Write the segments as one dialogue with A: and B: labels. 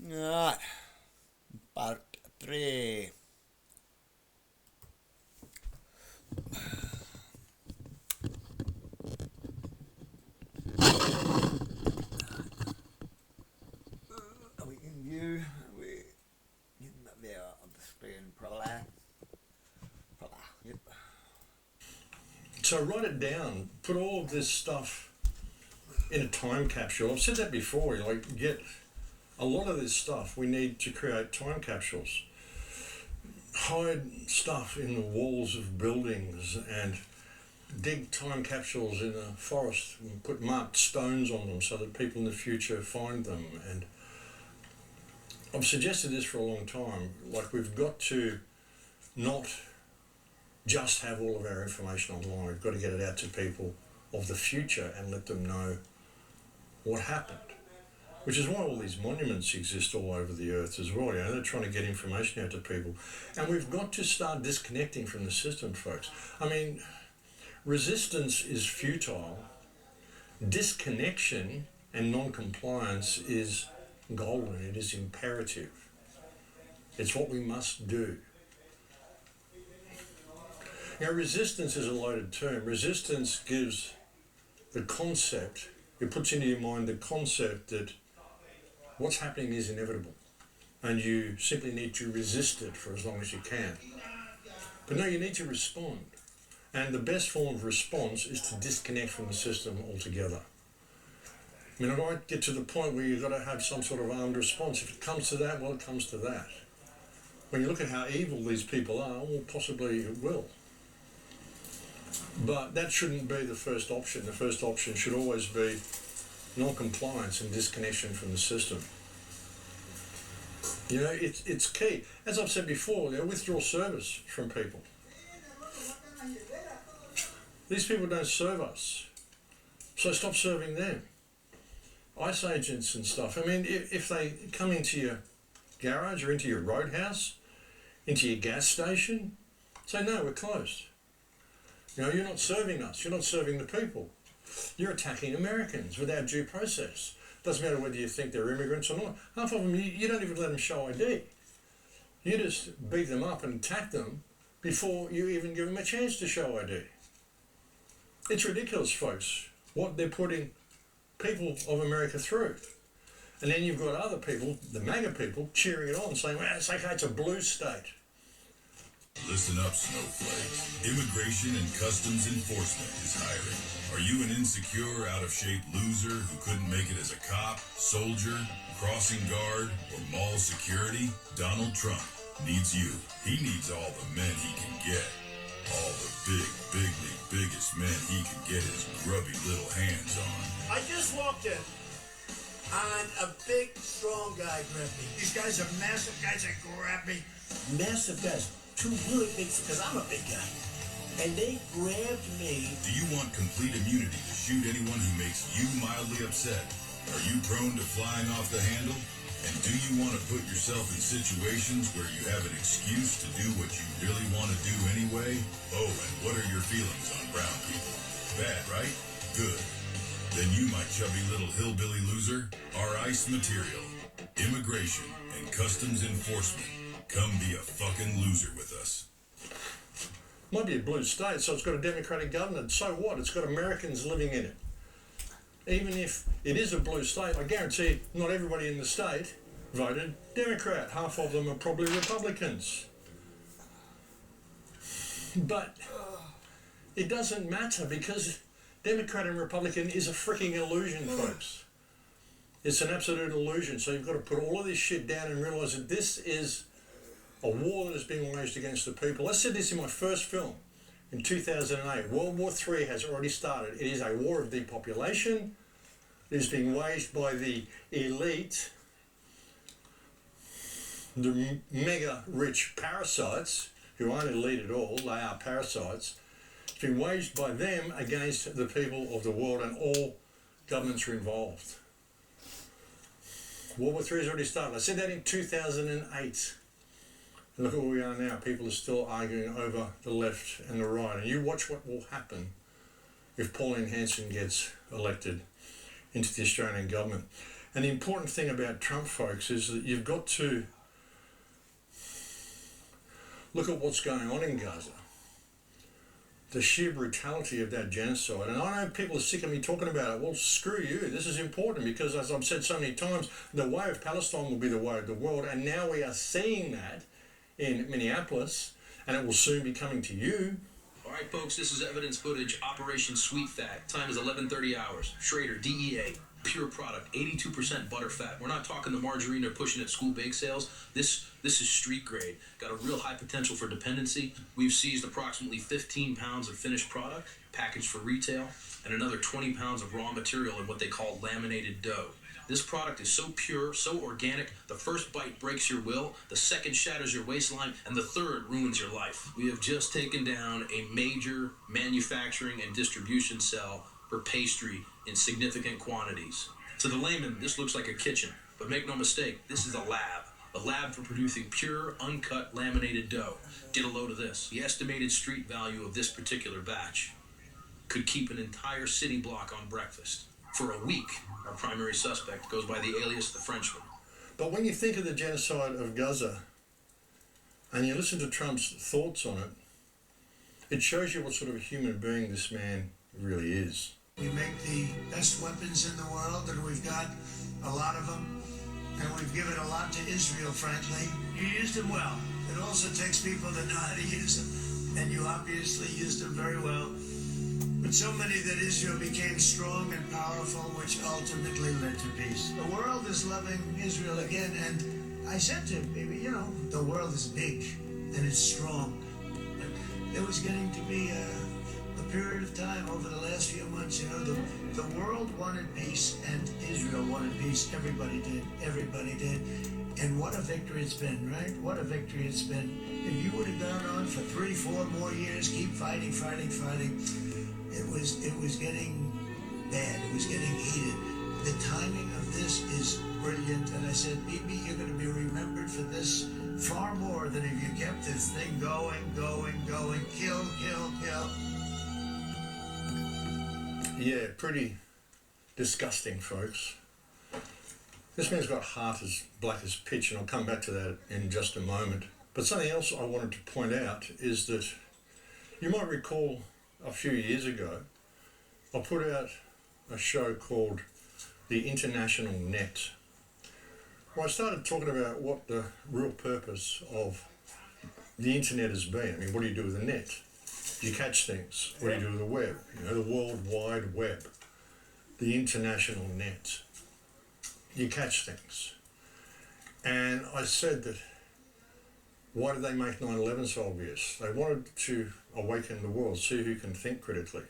A: Alright, part 3. Are we in view? Are we in there on the screen? Probably. Yep.
B: So write it down. Put all of this stuff in a time capsule. I've said that before. Like, get a lot of this stuff. We need to create time capsules. Hide stuff in the walls of buildings and dig time capsules in the forest and put marked stones on them so that people in the future find them. And I've suggested this for a long time. Like, we've got to not just have all of our information online. We've got to get it out to people of the future and let them know what happened. Which is why all these monuments exist all over the earth as well. You know, they're trying to get information out to people. And we've got to start disconnecting from the system, folks. I mean, resistance is futile. Disconnection and non-compliance is golden. It is imperative. It's what we must do. Now, resistance is a loaded term. Resistance gives the concept, it puts into your mind the concept that what's happening is inevitable and you simply need to resist it for as long as you can. But no, you need to respond. And the best form of response is to disconnect from the system altogether. I mean, it might get to the point where you've got to have some sort of armed response. If it comes to that, well, it comes to that. When you look at how evil these people are, well, possibly it will. But that shouldn't be the first option. The first option should always be non-compliance and disconnection from the system. You know, it's key. As I've said before, withdraw service from people. These people don't serve us, so stop serving them. ICE agents and stuff. I mean, if they come into your garage or into your roadhouse, into your gas station, say, no, we're closed. You know, you're not serving us. You're not serving the people. You're attacking Americans without due process. Doesn't matter whether you think they're immigrants or not. Half of them, you don't even let them show ID. You just beat them up and attack them before you even give them a chance to show ID. It's ridiculous, folks, what they're putting people of America through. And then you've got other people, the MAGA people, cheering it on, saying, well, it's okay, it's a blue state.
C: Listen up, snowflakes. Immigration and Customs Enforcement is hiring. Are you an insecure, out-of-shape loser who couldn't make it as a cop, soldier, crossing guard, or mall security? Donald Trump needs you. He needs all the men he can get. All the biggest men he can get his grubby little hands on.
D: I just walked in and a big, strong guy grabbed me. These guys are massive guys that grab me. Massive guys. Two really big, because I'm a big guy. And they grabbed me.
C: Do you want complete immunity to shoot anyone who makes you mildly upset? Are you prone to flying off the handle? And do you want to put yourself in situations where you have an excuse to do what you really want to do anyway? Oh, and what are your feelings on brown people? Bad, right? Good. Then you, my chubby little hillbilly loser, are ICE material. Immigration and Customs Enforcement. Come be a fucking loser with us.
B: Might be a blue state, so it's got a Democratic government. So what? It's got Americans living in it. Even if it is a blue state, I guarantee not everybody in the state voted Democrat. Half of them are probably Republicans. But it doesn't matter because Democrat and Republican is a freaking illusion, folks. It's an absolute illusion. So you've got to put all of this shit down and realise that this is a war that is being waged against the people. I said this in my first film in 2008. World War III has already started. It is a war of depopulation. It is being waged by the elite, the mega rich parasites, who aren't elite at all, they are parasites. It's being waged by them against the people of the world, and all governments are involved. World War III has already started. I said that in 2008. And look at where we are now. People are still arguing over the left and the right. And you watch what will happen if Pauline Hanson gets elected into the Australian government. And the important thing about Trump, folks, is that you've got to look at what's going on in Gaza. The sheer brutality of that genocide. And I know people are sick of me talking about it. Well, screw you. This is important because, as I've said so many times, the way of Palestine will be the way of the world. And now we are seeing that in Minneapolis, and it will soon be coming to you.
E: All right, folks, this is evidence footage, Operation Sweet Fat. Time is 11:30 hours. Schrader, DEA, pure product, 82% butter fat. We're not talking the margarine they're pushing at school bake sales. This is street grade. Got a real high potential for dependency. We've seized approximately 15 pounds of finished product, packaged for retail, and another 20 pounds of raw material in what they call laminated dough. This product is so pure, so organic, the first bite breaks your will, the second shatters your waistline, and the third ruins your life. We have just taken down a major manufacturing and distribution cell for pastry in significant quantities. To the layman, this looks like a kitchen, but make no mistake, this is a lab for producing pure, uncut, laminated dough. Get a load of this. The estimated street value of this particular batch could keep an entire city block on breakfast. For a week, our primary suspect goes by the alias the Frenchman.
B: But when you think of the genocide of Gaza and you listen to Trump's thoughts on it, it shows you what sort of a human being this man really is.
D: We make the best weapons in the world, and we've got a lot of them, and we've given a lot to Israel, frankly. You used them well. It also takes people that know how to use them, and you obviously used them very well. But so many that Israel became strong and powerful, which ultimately led to peace. The world is loving Israel again, and I said to him, you know, the world is big and it's strong. And there was getting to be a period of time over the last few months, you know, the world wanted peace and Israel wanted peace. Everybody did. And what a victory it's been, right? What a victory it's been. If you would have gone on for 3, 4 more years, keep fighting, it was getting bad. It was getting heated. The timing of this is brilliant. And I said, Bibi, you're going to be remembered for this far more than if you kept this thing going. Kill.
B: Yeah, pretty disgusting, folks. This man's got a heart as black as pitch, and I'll come back to that in just a moment. But something else I wanted to point out is that you might recall a few years ago, I put out a show called The International Net, where I started talking about what the real purpose of the internet has been. I mean, what do you do with the net? You catch things. What do you do with the web? You know, the World Wide Web, the International Net. You catch things. And I said that, why did they make 9/11 so obvious? They wanted to awaken the world, see who can think critically.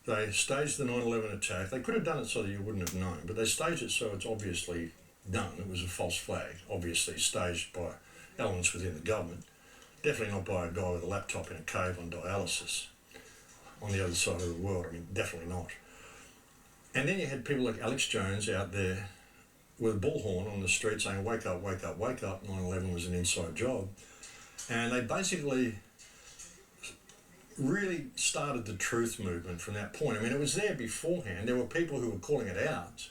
B: They staged the 9/11 attack. They could have done it so that you wouldn't have known, but they staged it so it's obviously done. It was a false flag, obviously staged by elements within the government. Definitely not by a guy with a laptop in a cave on dialysis on the other side of the world. I mean, definitely not. And then you had people like Alex Jones out there with a bullhorn on the street saying, wake up, 9/11 was an inside job. And they basically really started the truth movement from that point. I mean, it was there beforehand. There were people who were calling it out.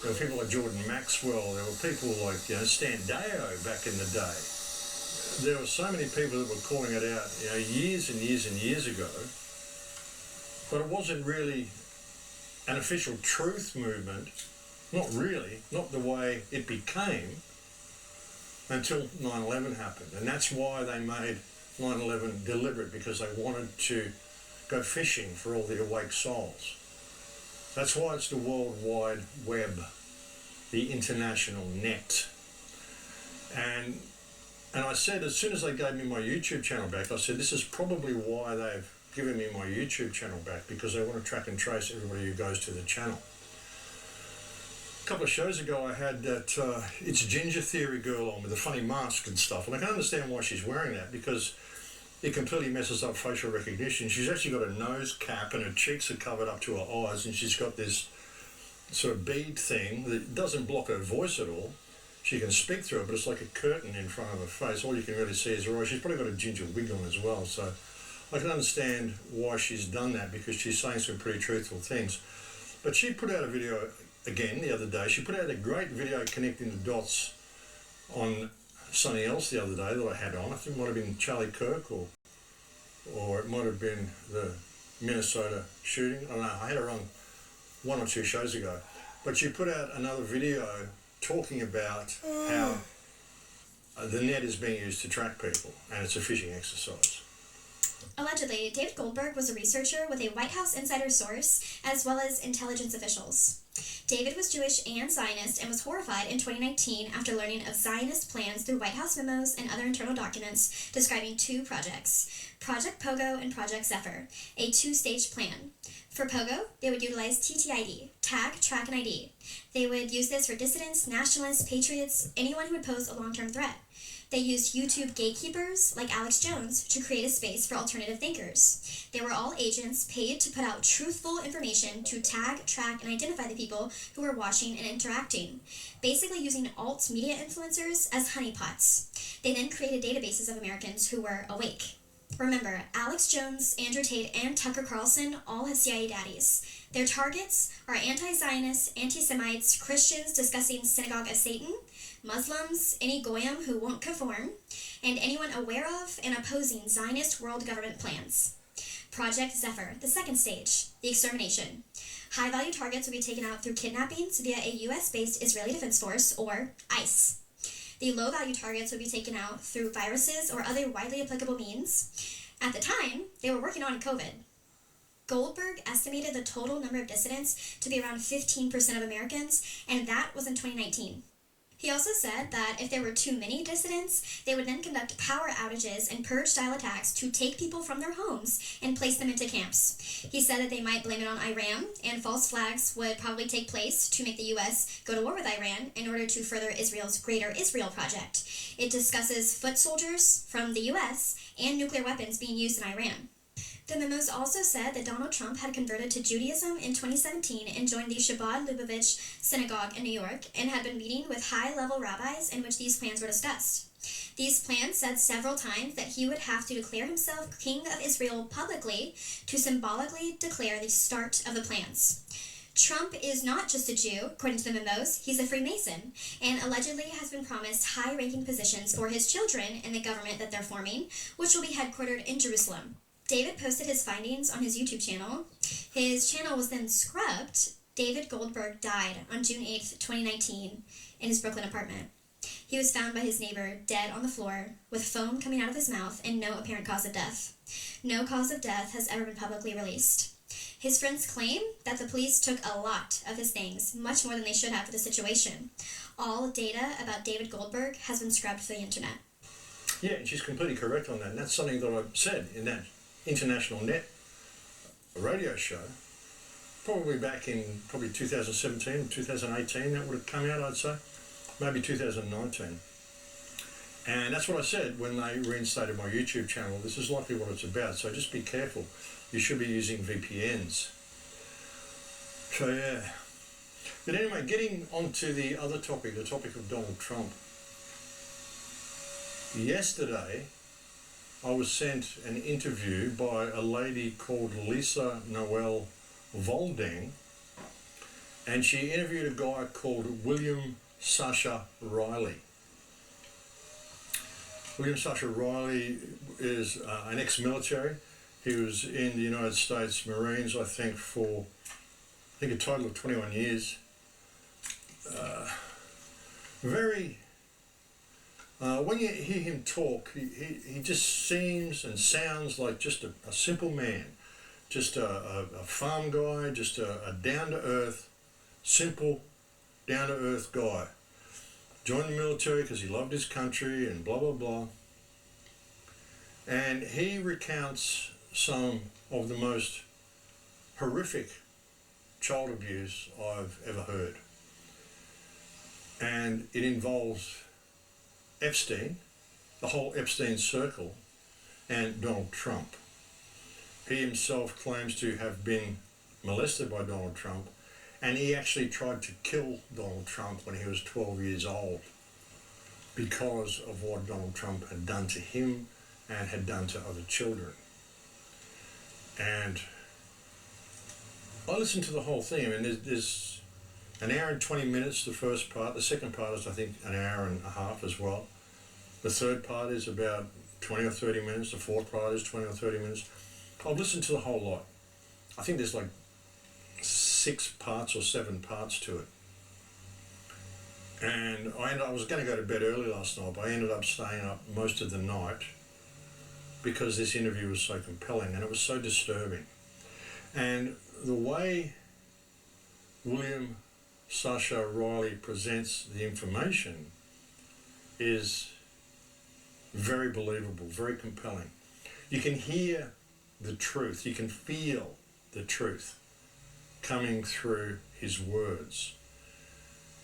B: There were people like Jordan Maxwell. There were people like, Stan Deo back in the day. There were so many people that were calling it out, years and years ago. But it wasn't really an official truth movement. Not really, not the way it became until 9/11 happened. And that's why they made 9/11 deliberate, because they wanted to go fishing for all the awake souls. That's why it's the World Wide Web, the International Net. And I said, as soon as they gave me my YouTube channel back, I said, this is probably why they've given me my YouTube channel back, because they want to track and trace everybody who goes to the channel. A couple of shows ago I had that It's Ginger Theory girl on with a funny mask and stuff, and I can understand why she's wearing that, because it completely messes up facial recognition. She's actually got a nose cap and her cheeks are covered up to her eyes, and she's got this sort of bead thing that doesn't block her voice at all. She can speak through it, but it's like a curtain in front of her face. All you can really see is her eyes. She's probably got a ginger wig on as well, so I can understand why she's done that, because she's saying some pretty truthful things. But she put out a video again the other day. She put out a great video connecting the dots on something else the other day that I had on. I think it might have been Charlie Kirk or it might have been the Minnesota shooting. I don't know, I had her on 1 or 2 shows ago. But she put out another video talking about how the net is being used to track people, and it's a fishing exercise.
F: Allegedly, David Goldberg was a researcher with a White House insider source, as well as intelligence officials. David was Jewish and Zionist and was horrified in 2019 after learning of Zionist plans through White House memos and other internal documents describing 2 projects, Project Pogo and Project Zephyr, a 2-stage plan. For Pogo, they would utilize TTID, Tag, Track, and ID. They would use this for dissidents, nationalists, patriots, anyone who would pose a long-term threat. They used YouTube gatekeepers, like Alex Jones, to create a space for alternative thinkers. They were all agents paid to put out truthful information to tag, track, and identify the people who were watching and interacting, basically using alt media influencers as honeypots. They then created databases of Americans who were awake. Remember, Alex Jones, Andrew Tate, and Tucker Carlson all have CIA daddies. Their targets are anti-Zionists, anti-Semites, Christians discussing synagogue of Satan, Muslims, any goyim who won't conform, and anyone aware of and opposing Zionist world government plans. Project Zephyr, the 2nd stage, the extermination. High-value targets will be taken out through kidnappings via a U.S.-based Israeli Defense Force, or ICE. The low-value targets would be taken out through viruses or other widely applicable means. At the time, they were working on COVID. Goldberg estimated the total number of dissidents to be around 15% of Americans, and that was in 2019. He also said that if there were too many dissidents, they would then conduct power outages and purge-style attacks to take people from their homes and place them into camps. He said that they might blame it on Iran, and false flags would probably take place to make the U.S. go to war with Iran in order to further Israel's Greater Israel Project. It discusses foot soldiers from the U.S. and nuclear weapons being used in Iran. The memos also said that Donald Trump had converted to Judaism in 2017 and joined the Chabad Lubavitch Synagogue in New York and had been meeting with high-level rabbis in which these plans were discussed. These plans said several times that he would have to declare himself King of Israel publicly to symbolically declare the start of the plans. Trump is not just a Jew, according to the memos, he's a Freemason, and allegedly has been promised high-ranking positions for his children in the government that they're forming, which will be headquartered in Jerusalem. David posted his findings on his YouTube channel. His channel was then scrubbed. David Goldberg died on June 8th, 2019, in his Brooklyn apartment. He was found by his neighbor dead on the floor, with foam coming out of his mouth and no apparent cause of death. No cause of death has ever been publicly released. His friends claim that the police took a lot of his things, much more than they should have for the situation. All data about David Goldberg has been scrubbed from the internet.
B: Yeah, and she's completely correct on that. And that's something that I've said in that International Net radio show, probably back in 2017, 2018, that would have come out, I'd say, maybe 2019. And that's what I said when they reinstated my YouTube channel. This is likely what it's about, so just be careful. You should be using VPNs. So yeah. But anyway, getting onto the other topic, the topic of Donald Trump. Yesterday, I was sent an interview by a lady called Lisa Noel Volding, and she interviewed a guy called William Sasha Riley. William Sasha Riley is an ex-military. He was in the United States Marines, I think, for a total of 21 years. When you hear him talk, he just seems and sounds like just a simple man, just a farm guy, just a down-to-earth, simple, down-to-earth guy. Joined the military because he loved his country and blah, blah, blah. And he recounts some of the most horrific child abuse I've ever heard. And it involves Epstein, the whole Epstein circle, and Donald Trump. He himself claims to have been molested by Donald Trump, and he actually tried to kill Donald Trump when he was 12 years old because of what Donald Trump had done to him and had done to other children. And I listened to the whole thing. I mean, there's An hour and 20 minutes, the first part. The second part is, I think, an hour and a half as well. The third part is about 20 or 30 minutes. The fourth part is 20 or 30 minutes. I've listened to the whole lot. I think there's like 6 parts or 7 parts to it. And I was going to go to bed early last night, but I ended up staying up most of the night because this interview was so compelling and it was so disturbing. And the way William Sasha Riley presents the information is very believable, very compelling. You can hear the truth, you can feel the truth coming through his words.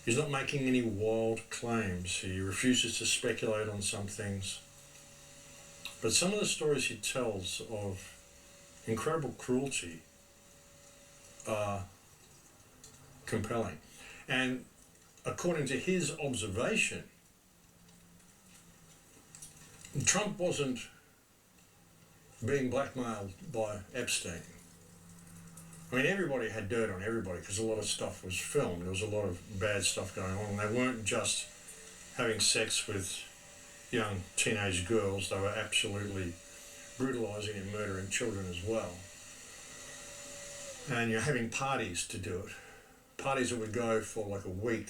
B: He's not making any wild claims. He refuses to speculate on some things. But some of the stories he tells of incredible cruelty are compelling. And according to his observation, Trump wasn't being blackmailed by Epstein. I mean, everybody had dirt on everybody because a lot of stuff was filmed. There was a lot of bad stuff going on. They weren't just having sex with young teenage girls. They were absolutely brutalising and murdering children as well. And you're having parties to do it. Parties that would go for like a week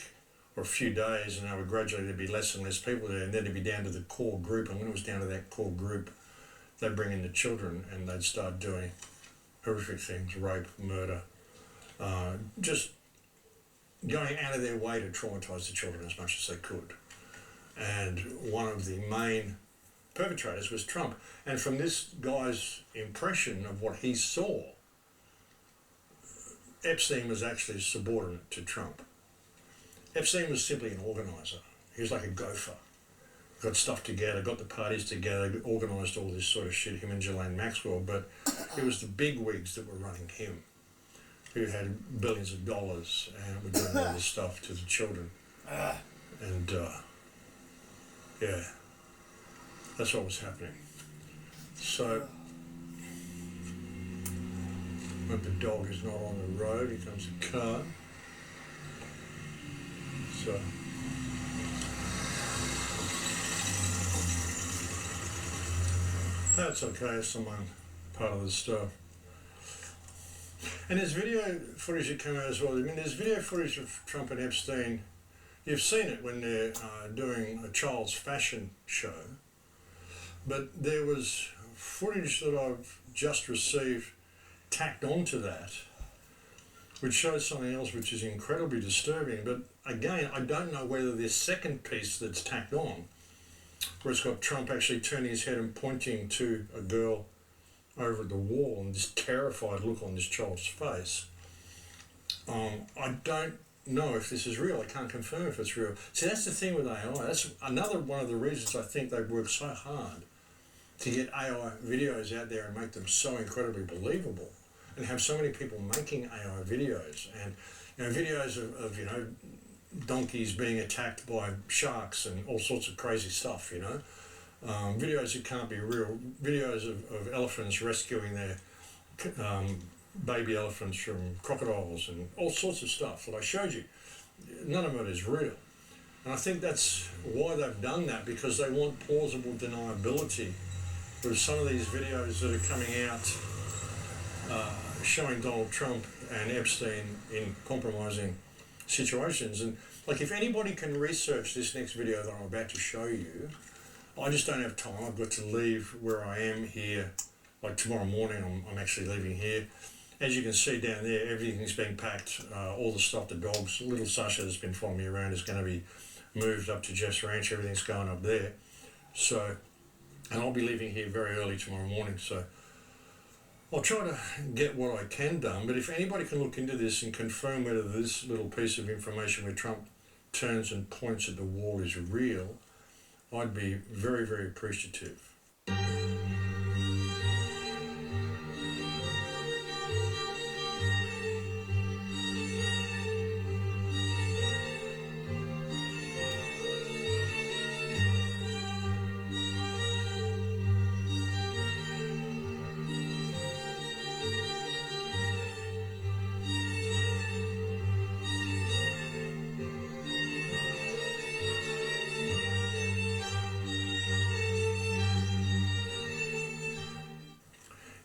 B: or a few days, and they would gradually there'd be less and less people there, and then it'd be down to the core group. And when it was down to that core group, they'd bring in the children and they'd start doing horrific things, rape, murder, just going out of their way to traumatise the children as much as they could. And one of the main perpetrators was Trump. And from this guy's impression of what he saw, Epstein was actually subordinate to Trump. Epstein was simply an organiser. He was like a gopher. Got stuff together, got the parties together, organised all this sort of shit, him and Ghislaine Maxwell, but it was the bigwigs that were running him, who had billions of dollars and were doing all this stuff to the children. And yeah, that's what was happening. So, but the dog is not on the road, here comes a car. So, that's okay, it's someone part of the stuff. And there's video footage that came out as well. I mean, there's video footage of Trump and Epstein. You've seen it when they're doing a child's fashion show. But there was footage that I've just received tacked onto that, which shows something else which is incredibly disturbing. But again, I don't know whether this second piece that's tacked on, where it's got Trump actually turning his head and pointing to a girl over at the wall and this terrified look on this child's face. I don't know if this is real. I can't confirm if it's real. See, that's the thing with AI. That's another one of the reasons I think they work so hard to get AI videos out there and make them so incredibly believable, and have so many people making AI videos, and videos of donkeys being attacked by sharks and all sorts of crazy stuff, videos that can't be real, videos of elephants rescuing their baby elephants from crocodiles and all sorts of stuff that I showed you. None of it is real. And I think that's why they've done that, because they want plausible deniability with some of these videos that are coming out showing Donald Trump and Epstein in compromising situations. And like, if anybody can research this next video that I'm about to show you, I just don't have time. I've got to leave where I am here. Like tomorrow morning, I'm actually leaving here. As you can see down there, everything's being packed. All the stuff, the dogs, little Sasha that's been following me around is going to be moved up to Jeff's ranch. Everything's going up there. So, and I'll be leaving here very early tomorrow morning. So I'll try to get what I can done. But if anybody can look into this and confirm whether this little piece of information where Trump turns and points at the wall is real, I'd be very, very appreciative.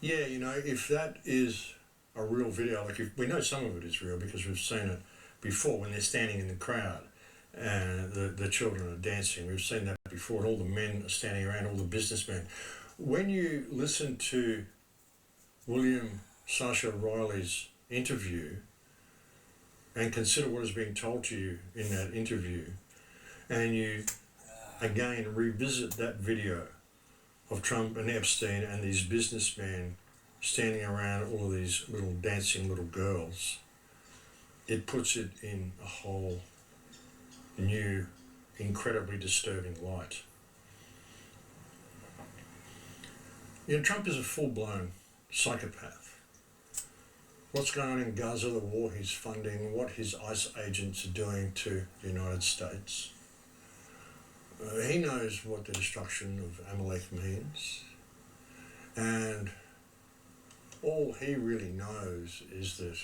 B: yeah, you know, if that is a real video, like if we know some of it is real because we've seen it before when they're standing in the crowd and the children are dancing. We've seen that before, and all the men are standing around, all the businessmen. When you listen to William Sasha Riley's interview and consider what is being told to you in that interview, and you again revisit that video of Trump and Epstein and these businessmen standing around all of these little dancing little girls, it puts it in a whole new, incredibly disturbing light. You know, Trump is a full-blown psychopath. What's going on in Gaza, the war he's funding, what his ICE agents are doing to the United States. He knows what the destruction of Amalek means. And all he really knows is that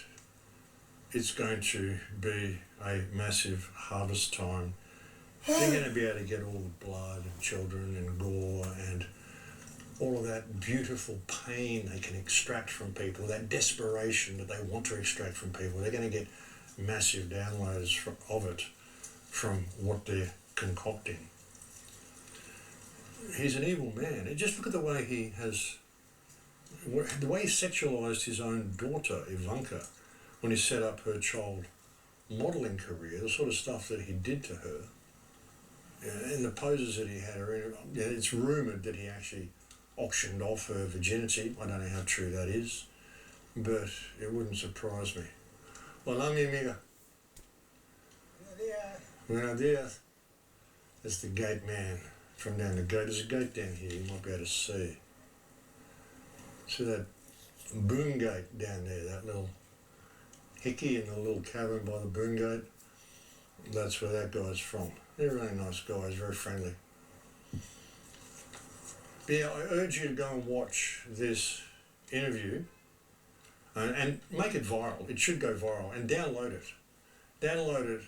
B: it's going to be a massive harvest time. They're going to be able to get all the blood and children and gore and all of that beautiful pain they can extract from people, that desperation that they want to extract from people. They're going to get massive downloads of it from what they're concocting. He's an evil man. And just look at the way he sexualized his own daughter, Ivanka, when he set up her child modelling career, the sort of stuff that he did to her, and the poses that he had her in. It's rumoured that he actually auctioned off her virginity. I don't know how true that is, but it wouldn't surprise me. Hola, mi amiga. Buenos dias. That's the gate man from down the gate. There's a gate down here you might be able to see. See that boom gate down there, that little hickey in the little cabin by the boom gate? That's where that guy's from. They're really nice guys, very friendly. But yeah, I urge you to go and watch this interview and make it viral. It should go viral, and download it. Download it,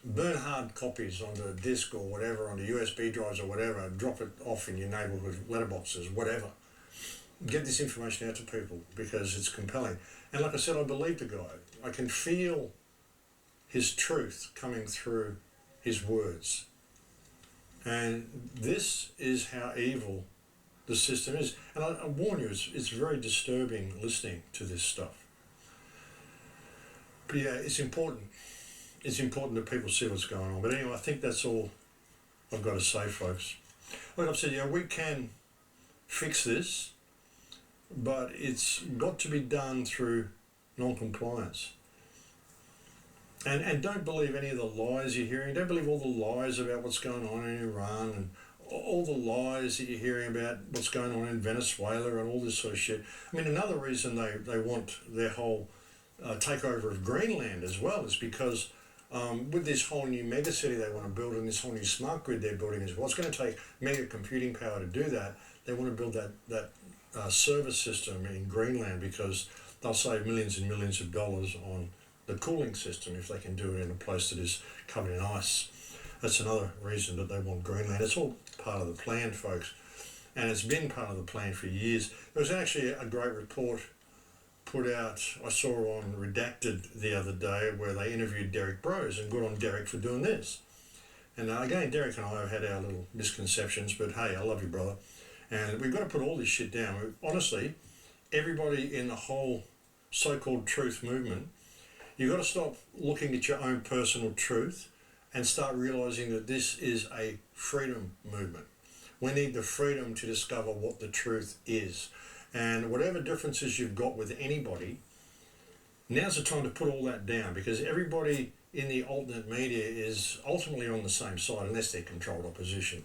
B: burn hard copies onto a disc or whatever, onto USB drives or whatever, drop it off in your neighbourhood letterboxes, whatever. Get this information out to people because it's compelling. And like I said, I believe the guy. I can feel his truth coming through his words. And this is how evil the system is. And I warn you, it's very disturbing listening to this stuff. But yeah, it's important. It's important that people see what's going on. But anyway, I think that's all I've got to say, folks. Like I've said, yeah, we can fix this, but it's got to be done through non-compliance. And don't believe any of the lies you're hearing. Don't believe all the lies about what's going on in Iran and all the lies that you're hearing about what's going on in Venezuela and all this sort of shit. I mean, another reason they want their whole takeover of Greenland as well is because with this whole new megacity they want to build and this whole new smart grid they're building as well, it's going to take mega computing power to do that. They want to build that server system in Greenland because they'll save millions and millions of dollars on the cooling system if they can do it in a place that is covered in ice. That's another reason that they want Greenland. It's all part of the plan, folks, and it's been part of the plan for years. There was actually a great report put out, I saw on Redacted the other day, where they interviewed Derek Bros, and good on Derek for doing this. And again, Derek and I have had our little misconceptions, but hey, I love you, brother. And we've got to put all this shit down. Honestly, everybody in the whole so-called truth movement, you've got to stop looking at your own personal truth and start realising that this is a freedom movement. We need the freedom to discover what the truth is. And whatever differences you've got with anybody, now's the time to put all that down, because everybody in the alternate media is ultimately on the same side unless they're controlled opposition.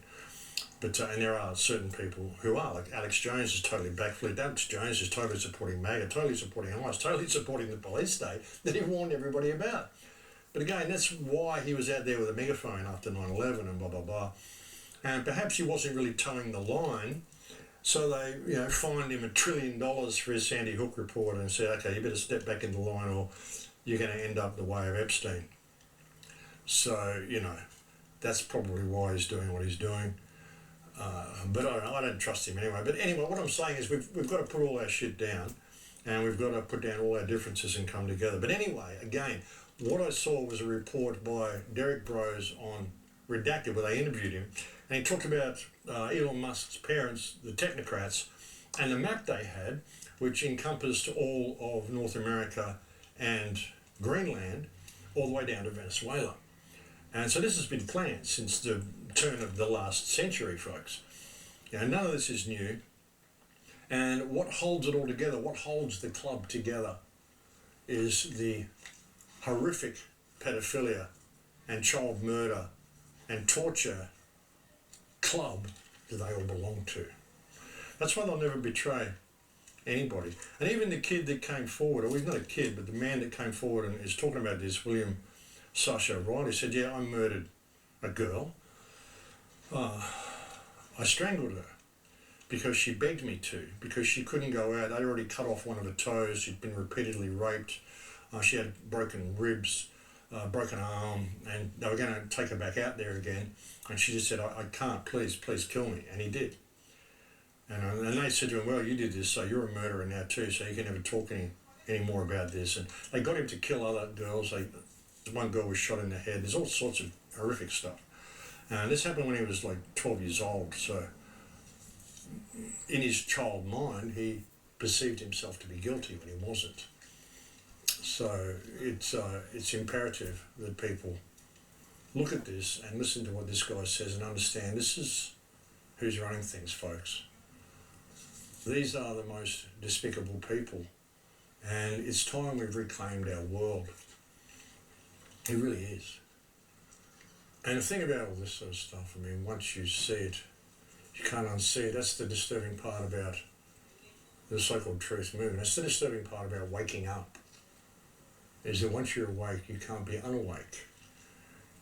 B: But and there are certain people who are, like Alex Jones is totally backflipped. Alex Jones is totally supporting MAGA, totally supporting ICE, totally supporting the police state that he warned everybody about. But again, that's why he was out there with a megaphone after 9/11 and blah, blah, blah. And perhaps he wasn't really towing the line, so they fined him $1 trillion for his Sandy Hook report and said, okay, you better step back in the line or you're going to end up the way of Epstein. So, that's probably why he's doing what he's doing. But I don't know, I don't trust him anyway. But anyway, what I'm saying is we've got to put all our shit down, and we've got to put down all our differences and come together. But anyway, again, what I saw was a report by Derek Bros on Redacted, where they interviewed him, and he talked about Elon Musk's parents, the technocrats, and the map they had, which encompassed all of North America and Greenland, all the way down to Venezuela. And so this has been planned since the turn of the last century, folks. None of this is new. And what holds it all together, what holds the club together, is the horrific pedophilia and child murder and torture club that they all belong to. That's why they'll never betray anybody. And even the kid that came forward, or he's not a kid, but the man that came forward and is talking about this, William Sasha Wright, he said, yeah, I murdered a girl. I strangled her because she begged me to, because she couldn't go out. They'd already cut off one of her toes. She'd been repeatedly raped. She had broken ribs, broken arm, and they were going to take her back out there again. And she just said, I can't, please kill me. And he did. And they said to him, well, you did this, so you're a murderer now too, so you can never talk any more about this. And they got him to kill other girls. One girl was shot in the head. There's all sorts of horrific stuff. And this happened when he was like 12 years old. So in his child mind, he perceived himself to be guilty when he wasn't. So it's imperative that people look at this and listen to what this guy says and understand this is who's running things, folks. These are the most despicable people, and it's time we've reclaimed our world. It really is. And the thing about all this sort of stuff, I mean, once you see it, you can't unsee it. That's the disturbing part about the so-called truth movement. That's the disturbing part about waking up, is that once you're awake, you can't be unawake.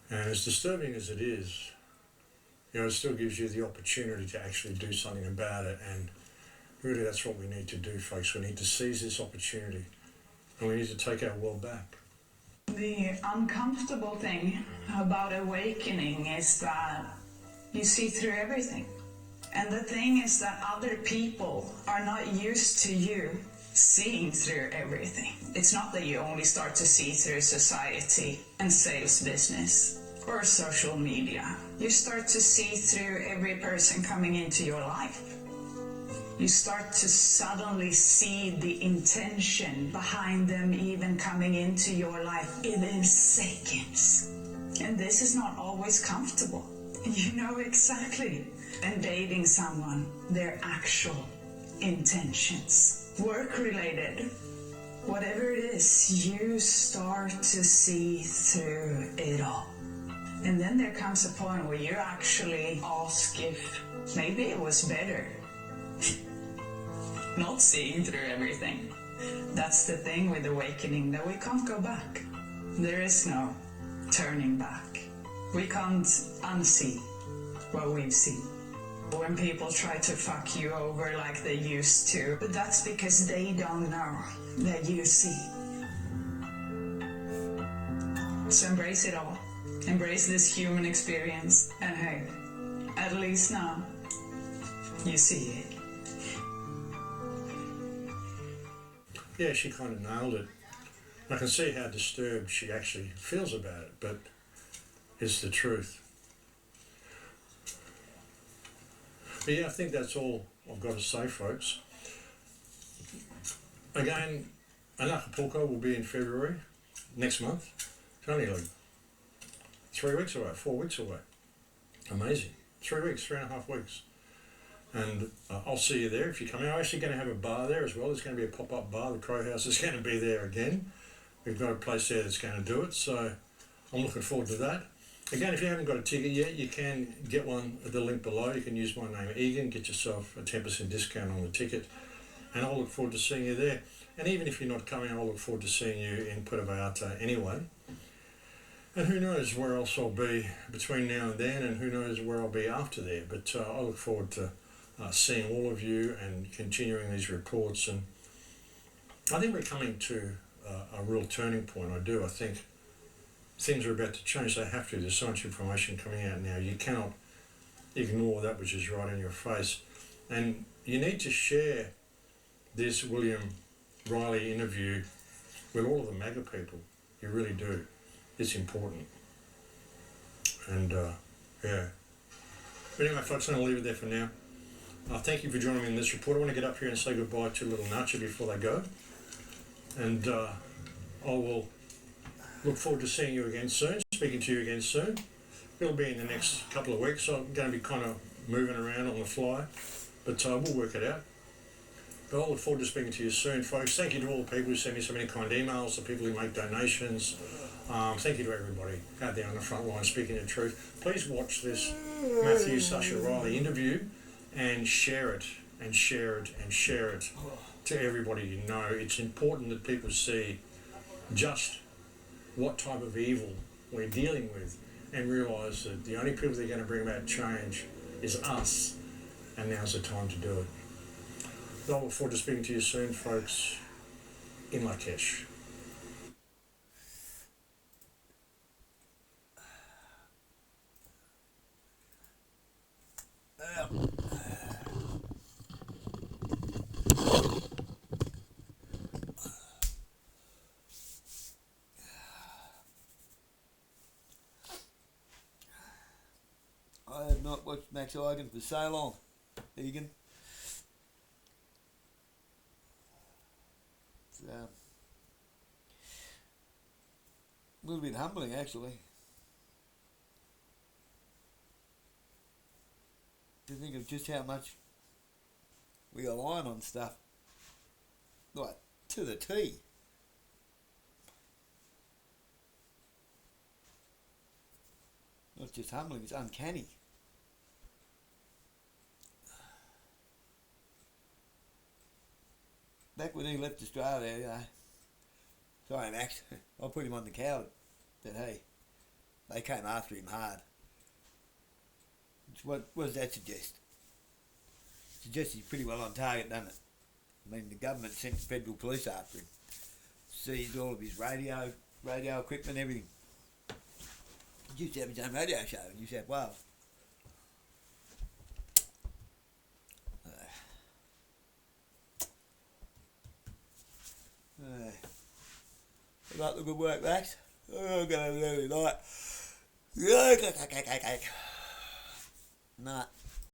B: And as disturbing as it is, it still gives you the opportunity to actually do something about it. And really, that's what we need to do, folks. We need to seize this opportunity, and we need to take our world back.
G: The uncomfortable thing about awakening is that you see through everything. And the thing is that other people are not used to you seeing through everything. It's not that you only start to see through society and sales business or social media. You start to see through every person coming into your life. You start to suddenly see the intention behind them even coming into your life within seconds. And this is not always comfortable. You know exactly. And dating someone, their actual intentions. Work-related, whatever it is, you start to see through it all. And then there comes a point where you actually ask if maybe it was better not seeing through everything. That's the thing with awakening, that we can't go back. There is no turning back. We can't unsee what we've seen. When people try to fuck you over like they used to, but that's because they don't know that you see. So embrace it all. Embrace this human experience. And hey, at least now, you see it.
B: Yeah, she kind of nailed it. I can see how disturbed she actually feels about it, but it's the truth. But yeah, I think that's all I've got to say, folks. Again, Acapulco will be in February, next month. It's only like 3 weeks away, 4 weeks away. Amazing. 3 weeks, 3.5 weeks. And I'll see you there if you come in. I'm actually going to have a bar there as well. There's going to be a pop-up bar. The Crow House is going to be there again. We've got a place there that's going to do it, so I'm looking forward to that. Again, if you haven't got a ticket yet, you can get one at the link below. You can use my name, Igan, get yourself a 10% discount on the ticket. And I'll look forward to seeing you there. And even if you're not coming, I'll look forward to seeing you in Puerto Vallarta anyway. And who knows where else I'll be between now and then, and who knows where I'll be after there. But I look forward to seeing all of you and continuing these reports. And I think we're coming to a real turning point. I do. I think things are about to change. They have to. There's so much information coming out now. You ignore that which is right in your face. And you need to share this William Riley interview with all of the MAGA people. You really do. It's important. And yeah. But anyway, folks, I'm going to leave it there for now. Thank you for joining me in this report. I want to get up here and say goodbye to little Nacha before they go. And I will look forward to seeing you again soon, speaking to you again soon. It'll be in the next couple of weeks. I'm going to be kind of moving around on the fly, but we'll work it out. But I look forward to speaking to you soon, folks. Thank you to all the people who send me so many kind emails, the people who make donations. Thank you to everybody out there on the front line speaking the truth. Please watch this Matthew Sasha Riley interview and share it and share it and share it to everybody you know. It's important that people see just what type of evil we're dealing with and realise that the only people that are going to bring about change is us, and now's the time to do it. I look forward to speaking to you soon, folks, in Lakesh.
A: I have not watched Max Igan for so long. Igan. It's a little bit humbling, actually, to think of just how much we align on stuff, like to the T. Not just humbling, it's uncanny. Back when he left Australia, sorry Max, I put him on the coward. Said, hey, they came after him hard. What does that suggest? Suggests he's pretty well on target, doesn't it? I mean, the government sent federal police after him. Seized all of his radio equipment, everything. He used to have his own radio show in New South Wales. Keep up the good work, Max. Oh, I'm going to have an early night. Nah.